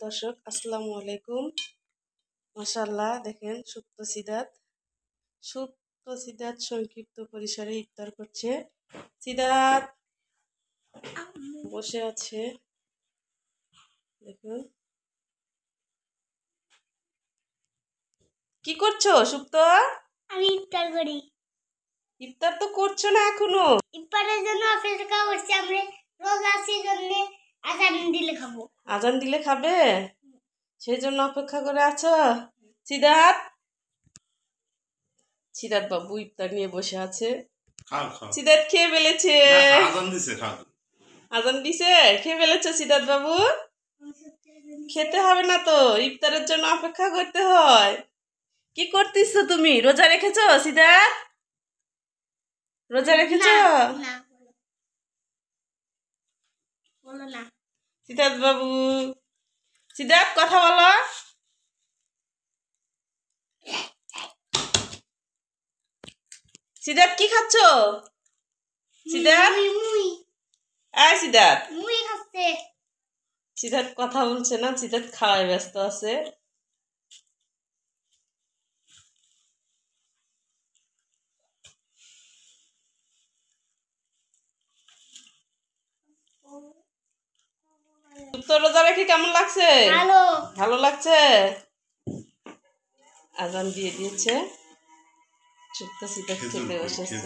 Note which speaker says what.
Speaker 1: দর্শক আসসালামু আলাইকুম। মাশাআল্লাহ দেখেন সুপ্ত সিদাত সংক্ষিপ্ত পরিসরে ইফতার করছে। সিদাত বসে আছে দেখুন। কি করছো সুপ্ত?
Speaker 2: আমি ইফতার করি।
Speaker 1: ইফতার তো করছো না এখনো।
Speaker 2: ইফতারের জন্য অপেক্ষা করছি, আমরা রোজা আছি জন্য আজান দিলে খাবো।
Speaker 1: আজান দিলে খাবে, সেই জন্য অপেক্ষা করে আছো। সিদাত বাবু ইফতার নিয়ে বসে আছে। সিদাত খেয়ে ফেলেছে। আজান দিছে, খেয়ে ফেলেছে সিদাত বাবু। খেতে হবে না তো, ইফতারের জন্য অপেক্ষা করতে হয়। কি করতেছো তুমি? রোজা রেখেছো সিদাত? রোজা রেখেছো?
Speaker 2: না বলো না।
Speaker 1: সিদাত বাবু, সিদাত কথা বলো। সিদাত কি খাচ্ছো? সিদাত, সিদাত
Speaker 2: মুই খাচ্ছে।
Speaker 1: সিদাত কথা বলছে না, সিদাত খাওয়ায় ব্যস্ত আছে। তোর রোজা রেখে কেমন লাগছে? ভালো লাগছে। আজান দিয়ে দিয়েছে, সুপ্ত সিদাত খেতে বসেছে।